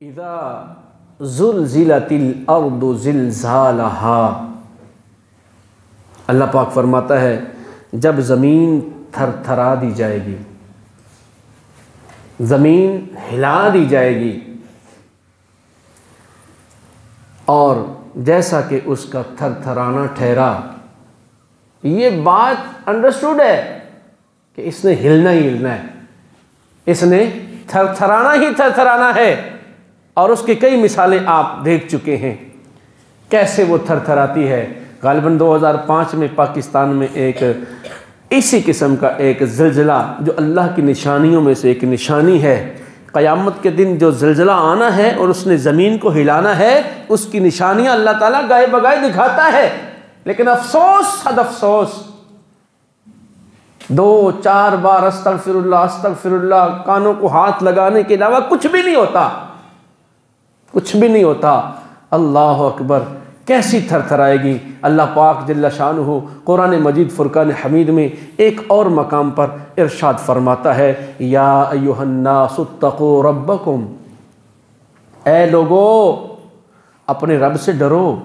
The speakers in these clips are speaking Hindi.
इज़ा ज़ुलज़िलतिल अर्दु ज़िलज़ालहा। अल्लाह पाक फरमाता है जब ज़मीन थरथरा दी जाएगी, ज़मीन हिला दी जाएगी और जैसा कि उसका थरथराना ठहरा। ये बात अंडरस्टूड है कि इसने हिलना ही हिलना है, इसने थरथराना ही थरथराना है। और उसकी कई मिसालें आप देख चुके हैं कैसे वो थरथराती है। गालिबन 2005 में पाकिस्तान में एक इसी किस्म का एक ज़िलज़िला, जो अल्लाह की निशानियों में से एक निशानी है, क़यामत के दिन जो ज़िलज़िला आना है और उसने ज़मीन को हिलाना है, उसकी निशानियाँ अल्लाह ताला गाए बगाए दिखाता है। लेकिन अफसोस, हद अफसोस, 2-4 बार अस्तगफिरुल्लाह अस्तगफिरुल्लाह कानों को हाथ लगाने के अलावा कुछ भी नहीं होता, कुछ भी नहीं होता। अल्लाह अकबर, कैसी थरथराएगी। अल्लाह पाक जल्ल शानुहु कुरान मजीद फुरकान हमीद में एक और मकाम पर इरशाद फरमाता है, या अय्युहन्नासुत्तक़ू रब्बकुम, ऐ लोगो अपने रब से डरो।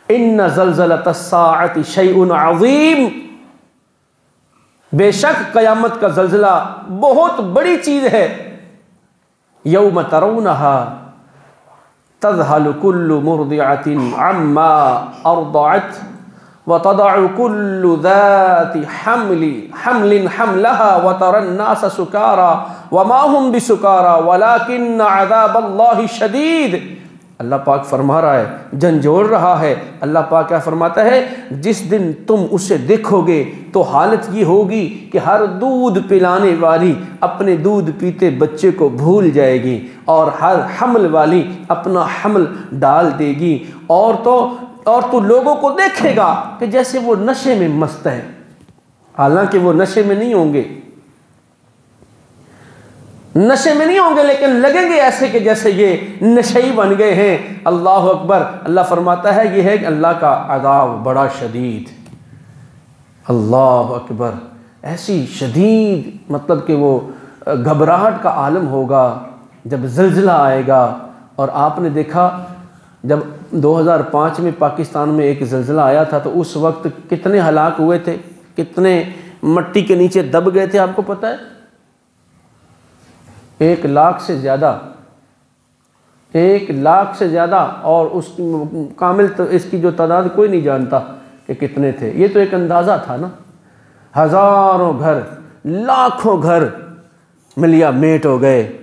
इन्न ज़ल्ज़लतस्साअति शैउन अज़ीम, बेशक क़यामत का ज़ल्ज़ला बहुत बड़ी चीज़ है। यौम तरौनहा तज़हलु कुल्लु मुर्दिअतिन अम्मा अर्दअत व तदअु कुल्लु ज़ाति हम्लिन हम्लहा व तरन्नास सुकारा व मा हुम बिसुकारा वलाकिन्न अज़ाबल्लाहि शदीद। अल्लाह पाक फरमा रहा है, झंझोड़ रहा है। अल्लाह पाक क्या फरमाता है, जिस दिन तुम उसे देखोगे तो हालत ये होगी कि हर दूध पिलाने वाली अपने दूध पीते बच्चे को भूल जाएगी और हर हमल वाली अपना हमल डाल देगी। और तू लोगों को देखेगा कि जैसे वो नशे में मस्त है, हालांकि वो नशे में नहीं होंगे, नशे में नहीं होंगे, लेकिन लगेंगे ऐसे कि जैसे ये नशेई बन गए हैं। अल्लाह अकबर। अल्लाह फरमाता है ये है कि अल्लाह का अज़ाब बड़ा शदीद। अल्लाह अकबर, ऐसी शदीद, मतलब कि वो घबराहट का आलम होगा जब ज़िलज़िला आएगा। और आपने देखा जब 2005 में पाकिस्तान में एक ज़िलज़िला आया था तो उस वक्त कितने हलाक हुए थे, कितने मट्टी के नीचे दब गए थे, आपको पता है? 1 लाख से ज़्यादा, 1 लाख से ज़्यादा। और उस कामिल तो इसकी जो तादाद कोई नहीं जानता कि कितने थे। ये तो एक अंदाज़ा था ना। हज़ारों घर, लाखों घर मिलिया मेट हो गए,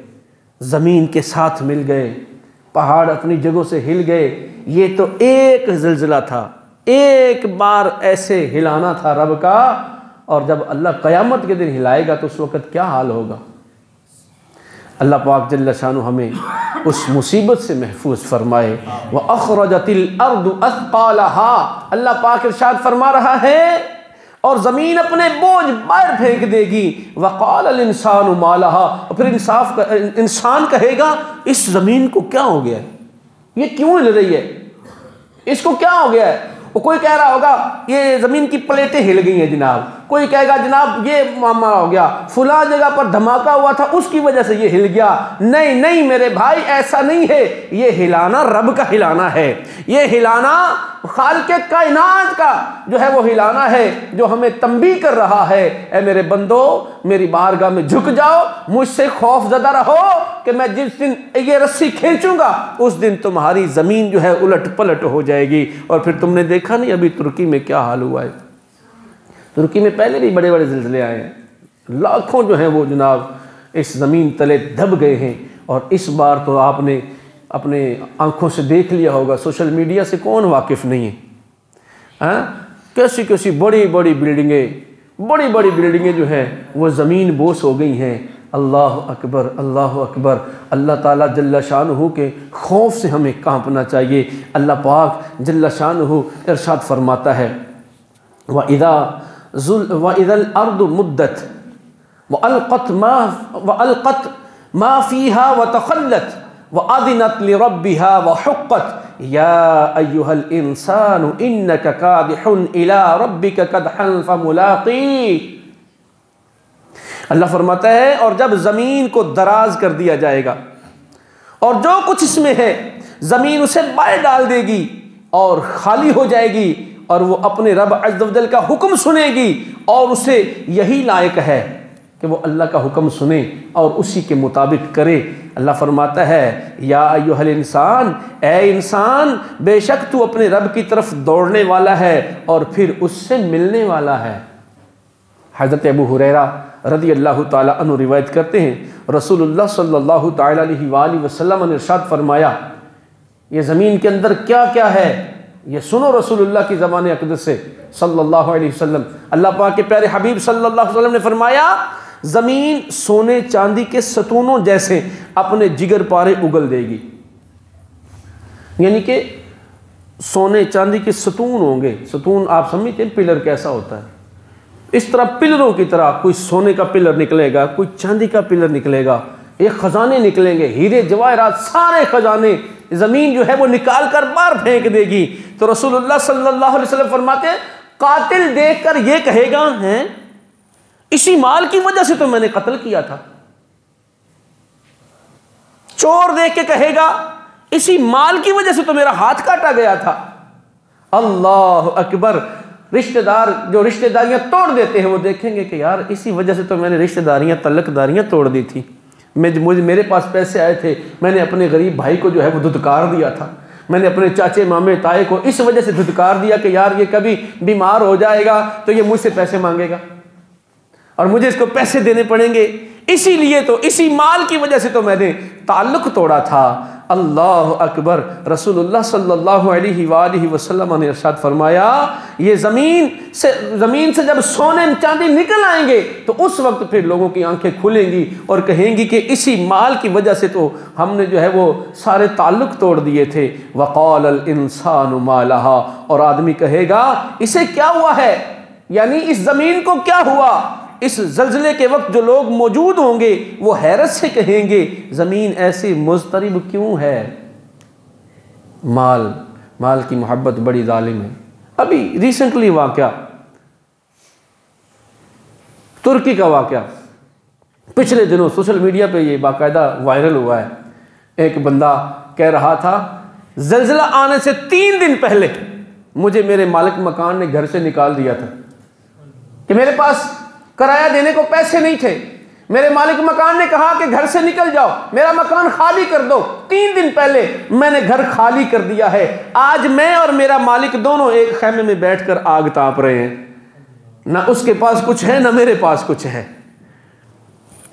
ज़मीन के साथ मिल गए, पहाड़ अपनी जगहों से हिल गए। ये तो एक ज़िलज़िला था, एक बार ऐसे हिलाना था रब का। और जब अल्लाह क़यामत के दिन हिलाएगा तो उस वक़्त क्या हाल होगा। अल्लाह पाक जल्ल शानु हमें उस मुसीबत से महफूज फरमाए। व अखरजतिल अर्दु अथक़ालहा, अल्लाह पाक इरशाद फरमा रहा है और ज़मीन अपने बोझ बाहर फेंक देगी। वक़ालल इंसानु मा लहा, और फिर इंसान कहेगा इस ज़मीन को क्या हो गया है, ये क्यों हिल रही है, इसको क्या हो गया है। वो कोई कह रहा होगा ये ज़मीन की प्लेटें हिल गई हैं जनाब, कोई कहेगा जनाब ये मामला हो गया, फुला जगह पर धमाका हुआ था उसकी वजह से ये हिल गया। नहीं नहीं मेरे भाई, ऐसा नहीं है। ये हिलाना रब का हिलाना है, ये हिलाना खालिक़े कायनात का जो है वो हिलाना है, जो हमें तंबीह कर रहा है, ए मेरे बंदो मेरी बारगाह में झुक जाओ, मुझसे खौफज़दा रहो कि मैं जिस दिन ये रस्सी खींचूंगा उस दिन तुम्हारी ज़मीन जो है उलट पलट हो जाएगी। और फिर तुमने देखा नहीं अभी तुर्की में क्या हाल हुआ है। तुर्की में पहले भी बड़े बड़े ज़िलज़िले आए हैं, लाखों जो हैं वो जनाब इस ज़मीन तले दब गए हैं। और इस बार तो आपने अपने आँखों से देख लिया होगा, सोशल मीडिया से कौन वाकिफ़ नहीं है। हाँ, कैसी कैसी बड़ी बड़ी बिल्डिंगें जो हैं वो ज़मीन बोस हो गई हैं। अल्लाह अकबर, अल्लाह अकबर। अल्लाह ताला जल्ल शानुहु के खौफ से हमें कांपना चाहिए। अल्लाह पाक जल्ल शानुहु इरशाद फरमाता है, व इज़ल अर्दु मुद्दत व अलक़त मा फ़ीहा व तख़ल्लत व अज़िनत लिरब्बिहा व हुक़्क़त या अय्युहल इंसानु इन्नका कादिहुन इला रब्बिका कदहन फ़मुलाक़ी। अल्लाह फरमाता है और जब ज़मीन को दराज कर दिया जाएगा और जो कुछ इसमें है ज़मीन उसे बाहर डाल देगी और खाली हो जाएगी, और वो अपने रब अज़्ज़ व जल का हुक्म सुनेगी, और उसे यही लायक है कि वो अल्लाह का हुक्म सुने और उसी के मुताबिक करे। अल्लाह फरमाता है, या अय्युहल इंसान, ए इंसान, बेशक तू अपने रब की तरफ दौड़ने वाला है और फिर उससे मिलने वाला है। हज़रत अबू हुरैरा रज़ी अल्लाह ताला अन्हु रिवायत करते हैं, रसूलुल्लाह सल्लल्लाहु ताला अलैहि वसल्लम ने इरशाद फरमाया, ये ज़मीन के अंदर क्या क्या है ये सुनो रसूलुल्लाह की ज़बान अक़दस से सल्लल्लाहु अलैहि वसल्लम। अल्लाह पाक के प्यारे हबीब सल्लल्लाहु अलैहि वसल्लम ने फरमाया, ज़मीन सोने चांदी के सतूनों जैसे अपने जिगर पारे उगल देगी। यानी कि सोने चांदी के सतून होंगे। सतून आप समझते हैं पिलर कैसा होता है, इस तरह पिलरों की तरह कोई सोने का पिलर निकलेगा, कोई चांदी का पिलर निकलेगा, ये खजाने निकलेंगे, हीरे जवाहरात, सारे खजाने ज़मीन जो है वो निकाल कर बाहर फेंक देगी। तो रसूलुल्लाह सल्लल्लाहु अलैहि वसल्लम फरमाते हैं, कातिल देखकर ये कहेगा, हैं इसी माल की वजह से तो मैंने कत्ल किया था। चोर देख के कहेगा, इसी माल की वजह से तो मेरा हाथ काटा गया था। अल्लाह अकबर। रिश्तेदार जो रिश्तेदारियां तोड़ देते हैं वो देखेंगे कि यार इसी वजह से तो मैंने रिश्तेदारियां, तल्लकदारियां तोड़ दी थी। मुझे मेरे पास पैसे आए थे, मैंने अपने गरीब भाई को जो है वो धुतकार दिया था, मैंने अपने चाचे मामे ताए को इस वजह से धुतकार दिया कि यार ये कभी बीमार हो जाएगा तो ये मुझसे पैसे मांगेगा और मुझे इसको पैसे देने पड़ेंगे, इसीलिए तो इसी माल की वजह से तो मैंने ताल्लुक तोड़ा था। अल्लाह अकबर। रसूलुल्लाह सल्लल्लाहु अलैहि वसल्लम ने इरशाद फरमाया, ये ज़मीन से जब सोने चांदी निकल आएंगे तो उस वक्त फिर लोगों की आंखें खुलेंगी और कहेंगी कि इसी माल की वजह से तो हमने जो है वो सारे ताल्लुक तोड़ दिए थे। वक़ालल इंसानु मा लहा, और आदमी कहेगा इसे क्या हुआ है, यानी इस ज़मीन को क्या हुआ। इस ज़ल्ज़ले के वक्त जो लोग मौजूद होंगे वो हैरत से कहेंगे, ज़मीन ऐसी मुज़तरिब क्यों है। माल की मोहब्बत बड़ी ज़ालिम है। अभी रिसेंटली वाक़या, तुर्की का वाक़या, पिछले दिनों सोशल मीडिया पे ये बाकायदा वायरल हुआ है। एक बंदा कह रहा था, ज़ल्ज़ला आने से 3 दिन पहले मुझे मेरे मालिक मकान ने घर से निकाल दिया था कि मेरे पास किराया देने को पैसे नहीं थे। मेरे मालिक मकान ने कहा कि घर से निकल जाओ, मेरा मकान खाली कर दो। 3 दिन पहले मैंने घर खाली कर दिया है। आज मैं और मेरा मालिक दोनों एक खैमे में बैठकर आग ताप रहे हैं, ना उसके पास कुछ है ना मेरे पास कुछ है।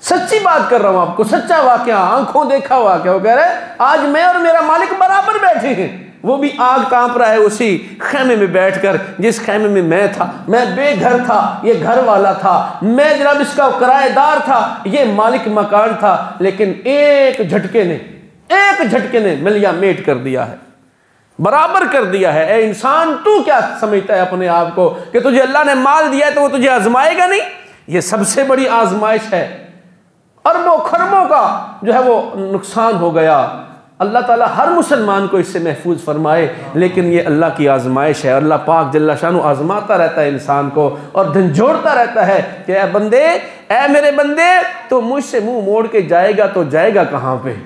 सच्ची बात कर रहा हूं आपको, सच्चा वाकया, आंखों देखा वाकया। वो कह रहे आज मैं और मेरा मालिक बराबर बैठे हैं, वो भी आग ताप रहा है उसी खैमे में बैठकर जिस खैमे में मैं था। मैं बेघर था, ये घर वाला था। मैं जनाब इसका किराएदार था, ये मालिक मकान था। लेकिन एक झटके ने मिलिया मेट कर दिया है, बराबर कर दिया है। ए इंसान, तू क्या समझता है अपने आप को कि तुझे अल्लाह ने माल दिया है तो वो तुझे आजमाएगा नहीं। ये सबसे बड़ी आजमाइश है। अरबों खरबों का जो है वो नुकसान हो गया। अल्लाह ताला हर मुसलमान को इससे महफूज फरमाए, लेकिन ये अल्लाह की आजमाइश है। अल्लाह पाक जल्ला शानु आजमाता रहता है इंसान को और झंझोड़ता रहता है कि ए बंदे, ए मेरे बंदे, तो मुझसे मुंह मोड़ के जाएगा तो जाएगा कहाँ पे।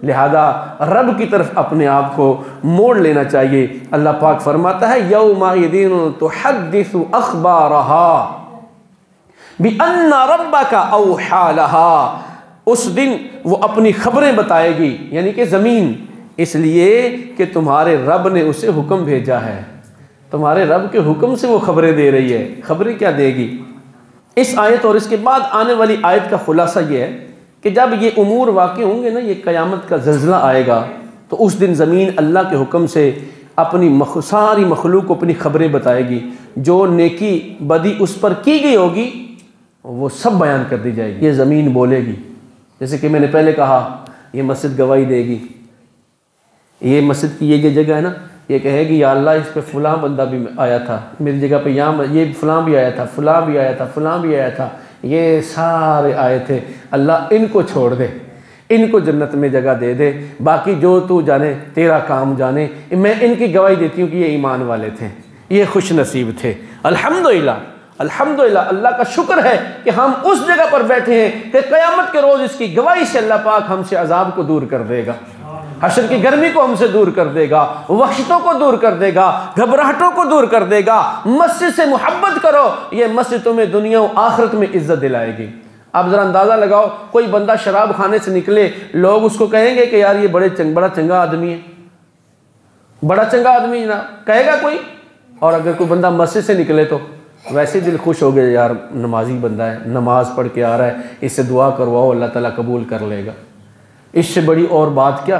लिहाजा रब की तरफ अपने आप को मोड़ लेना चाहिए। अल्लाह पाक फरमाता है, यौमाइदिन तुहद्दिसु अखबारहा बिअन्ना रब्बका औहा लहा। उस दिन वो अपनी खबरें बताएगी, यानी कि ज़मीन, इसलिए कि तुम्हारे रब ने उसे हुक्म भेजा है। तुम्हारे रब के हुक्म से वो खबरें दे रही है। खबरें क्या देगी? इस आयत और इसके बाद आने वाली आयत का खुलासा ये है कि जब ये उमूर वाक़े होंगे ना, ये क़यामत का ज़ल्ज़ला आएगा, तो उस दिन ज़मीन अल्लाह के हुक्म से अपनी सारी मखलूक को अपनी खबरें बताएगी। जो नेकी बदी उस पर की गई होगी वो सब बयान कर दी जाएगी। ये ज़मीन बोलेगी, जैसे कि मैंने पहले कहा, ये मस्जिद गवाही देगी। ये मस्जिद की ये जगह है ना, ये कहेगी या अल्लाह इस पे फ़लाँ बंदा भी आया था, मेरी जगह पे यहाँ ये फ़लाँ भी आया था, फ़लाँ भी आया था, फ़लाँ भी आया था, ये सारे आए थे। अल्लाह इनको छोड़ दे, इनको जन्नत में जगह दे दे, बाकी जो तू जाने, तेरा काम जाने। मैं इनकी गवाही देती हूँ कि ये ईमान वाले थे, ये खुश नसीब थे। अल्हम्दुलिल्लाह, अल्हम्दुलिल्लाह, अल्लाह का शुक्र है कि हम उस जगह पर बैठे हैं कि क़यामत के रोज़ इसकी गवाही से अल्लाह पाक हमसे अजाब को दूर कर देगा। हश्र की गर्मी को हमसे दूर कर देगा, वहशतों को दूर कर देगा, घबराहटों को दूर कर देगा। मस्जिद से मोहब्बत करो, ये मस्जिद तुम्हें दुनिया और आखिरत में इज्जत दिलाएगी। आप ज़रा अंदाज़ा लगाओ, कोई बंदा शराब खाने से निकले, लोग उसको कहेंगे कि यार ये बड़ा चंगा आदमी है, बड़ा चंगा आदमी ना कहेगा कोई। और अगर कोई बंदा मस्जिद से निकले तो वैसे ही दिल खुश हो गया, यार नमाजी बंदा है, नमाज पढ़ के आ रहा है, इससे दुआ करवाओ, अल्लाह ताला कबूल कर लेगा। इससे बड़ी और बात क्या।